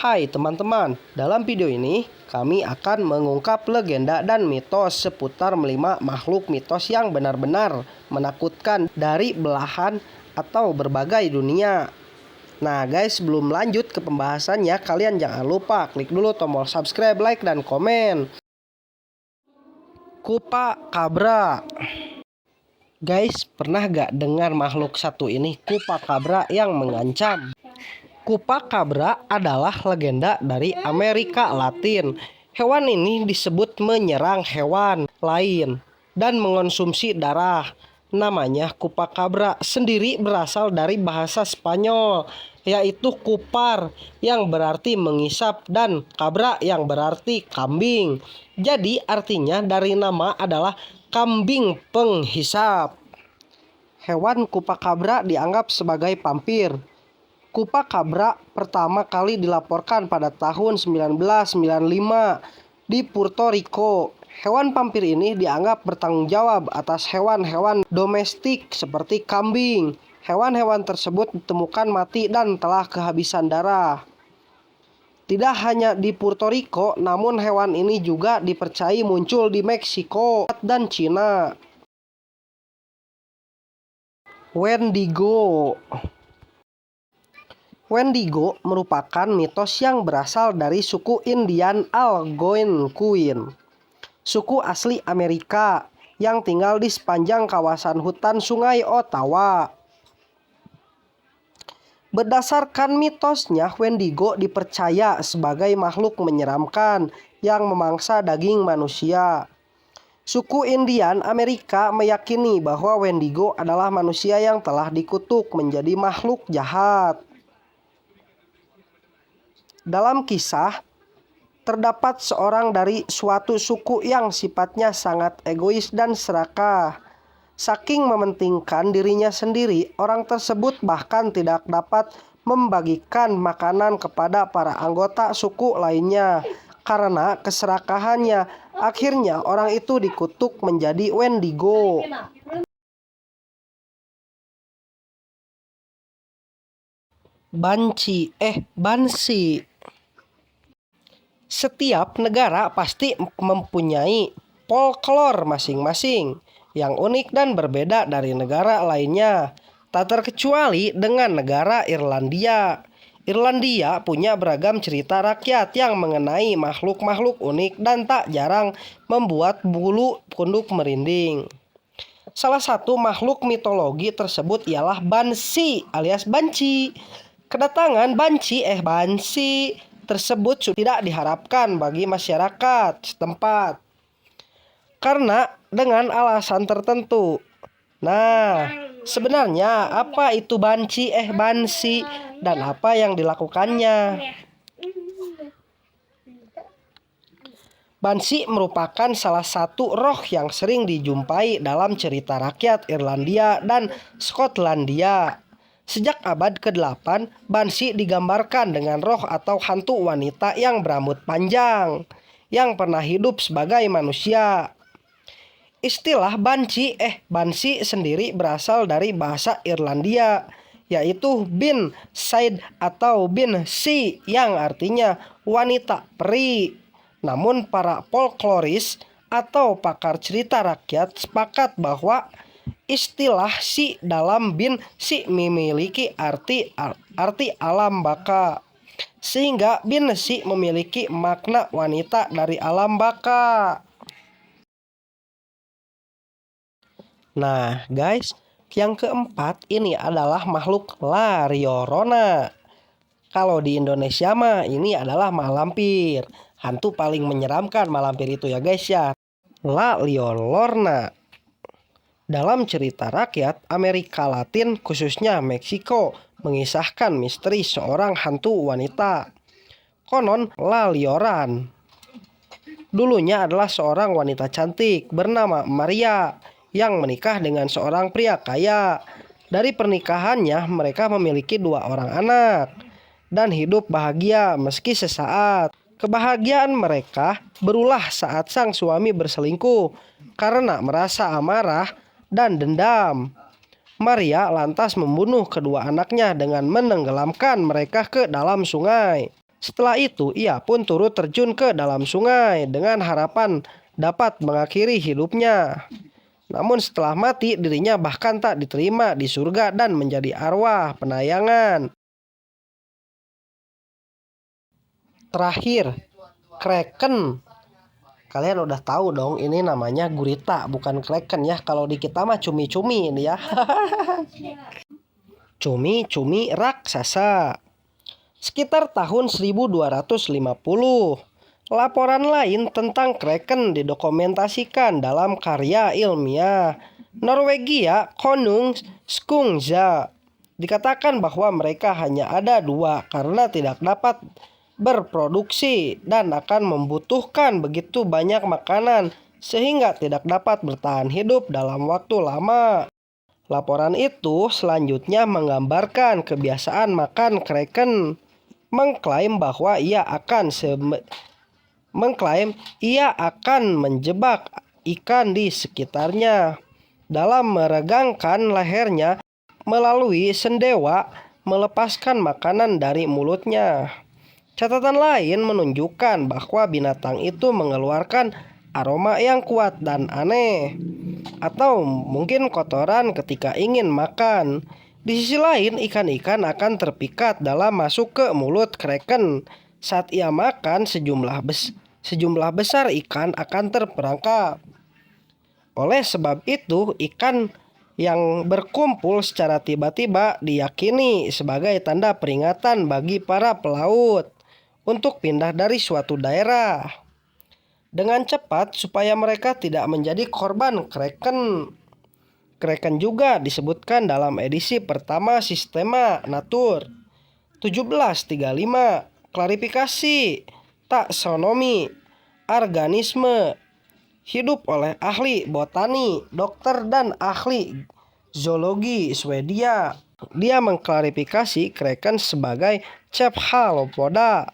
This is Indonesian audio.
Hai teman-teman, dalam video ini kami akan mengungkap legenda dan mitos seputar 5 makhluk mitos yang benar-benar menakutkan dari belahan atau berbagai dunia. Nah guys, sebelum lanjut ke pembahasannya, kalian jangan lupa klik dulu tombol subscribe, like, dan komen. Chupacabra. Guys, pernah gak dengar makhluk satu ini, Chupacabra, yang mengancam? Chupacabra adalah legenda dari Amerika Latin. Hewan ini disebut menyerang hewan lain dan mengonsumsi darah. Namanya Chupacabra sendiri berasal dari bahasa Spanyol, yaitu cupar yang berarti mengisap dan cabra yang berarti kambing. Jadi artinya dari nama adalah kambing penghisap. Hewan Chupacabra dianggap sebagai vampir. Chupacabra pertama kali dilaporkan pada tahun 1995 di Puerto Rico. Hewan vampir ini dianggap bertanggung jawab atas hewan-hewan domestik seperti kambing. Hewan-hewan tersebut ditemukan mati dan telah kehabisan darah. Tidak hanya di Puerto Rico, namun hewan ini juga dipercayai muncul di Meksiko dan Cina. Wendigo. Wendigo merupakan mitos yang berasal dari suku Indian Algonquin, suku asli Amerika yang tinggal di sepanjang kawasan hutan Sungai Ottawa. Berdasarkan mitosnya, Wendigo dipercaya sebagai makhluk menyeramkan yang memangsa daging manusia. Suku Indian Amerika meyakini bahwa Wendigo adalah manusia yang telah dikutuk menjadi makhluk jahat. Dalam kisah, terdapat seorang dari suatu suku yang sifatnya sangat egois dan serakah. Saking mementingkan dirinya sendiri, orang tersebut bahkan tidak dapat membagikan makanan kepada para anggota suku lainnya. Karena keserakahannya, akhirnya orang itu dikutuk menjadi Wendigo. Banshee. Setiap negara pasti mempunyai folklore masing-masing yang unik dan berbeda dari negara lainnya. Tak terkecuali dengan negara Irlandia. Irlandia punya beragam cerita rakyat yang mengenai makhluk-makhluk unik dan tak jarang membuat bulu kuduk merinding. Salah satu makhluk mitologi tersebut ialah Banshee alias Banshee. Kedatangan Banshee tersebut tidak diharapkan bagi masyarakat setempat karena dengan alasan tertentu. Nah, sebenarnya apa itu Banshee dan apa yang dilakukannya? Banshee merupakan salah satu roh yang sering dijumpai dalam cerita rakyat Irlandia dan Skotlandia. Sejak abad ke-8, Banshee digambarkan dengan roh atau hantu wanita yang berambut panjang, yang pernah hidup sebagai manusia. Istilah Banshee sendiri berasal dari bahasa Irlandia, yaitu bin Said atau bin si, yang artinya wanita peri. Namun para folkloris atau pakar cerita rakyat sepakat bahwa istilah si dalam bin si memiliki arti alam baka, sehingga bin si memiliki makna wanita dari alam baka. Nah guys, yang keempat ini adalah makhluk La Llorona. Kalau di Indonesia mah ini adalah malampir. Hantu paling menyeramkan malampir itu ya guys ya. La Llorona. Dalam cerita rakyat Amerika Latin, khususnya Meksiko, mengisahkan misteri seorang hantu wanita. Konon La Llorona dulunya adalah seorang wanita cantik bernama Maria yang menikah dengan seorang pria kaya. Dari pernikahannya mereka memiliki 2 orang anak dan hidup bahagia meski sesaat. Kebahagiaan mereka berulah saat sang suami berselingkuh karena merasa amarah dan dendam. Maria lantas membunuh kedua anaknya dengan menenggelamkan mereka ke dalam sungai. Setelah itu, ia pun turut terjun ke dalam sungai dengan harapan dapat mengakhiri hidupnya. Namun setelah mati, dirinya bahkan tak diterima di surga dan menjadi arwah penayangan. Terakhir, kraken. Kalian udah tahu dong, ini namanya gurita, bukan kraken ya. Kalau di kita mah cumi-cumi ini ya. Cumi-cumi raksasa. Sekitar tahun 1250, laporan lain tentang kraken didokumentasikan dalam karya ilmiah Norwegia Konungsskogja. Dikatakan bahwa mereka hanya ada dua karena tidak dapat berproduksi dan akan membutuhkan begitu banyak makanan sehingga tidak dapat bertahan hidup dalam waktu lama. Laporan itu selanjutnya menggambarkan kebiasaan makan kraken, mengklaim bahwa ia akan menjebak ikan di sekitarnya dalam meregangkan lehernya melalui sendewa melepaskan makanan dari mulutnya. Catatan lain menunjukkan bahwa binatang itu mengeluarkan aroma yang kuat dan aneh, atau mungkin kotoran ketika ingin makan. Di sisi lain, ikan-ikan akan terpikat dalam masuk ke mulut kraken. Saat ia makan, sejumlah besar ikan akan terperangkap. Oleh sebab itu, ikan yang berkumpul secara tiba-tiba diyakini sebagai tanda peringatan bagi para pelaut untuk pindah dari suatu daerah dengan cepat supaya mereka tidak menjadi korban kraken. Kraken juga disebutkan dalam edisi pertama Sistema Natur 1735, klarifikasi taksonomi organisme hidup oleh ahli botani, dokter dan ahli zoologi Swedia. Dia mengklarifikasi kraken sebagai cephalopoda.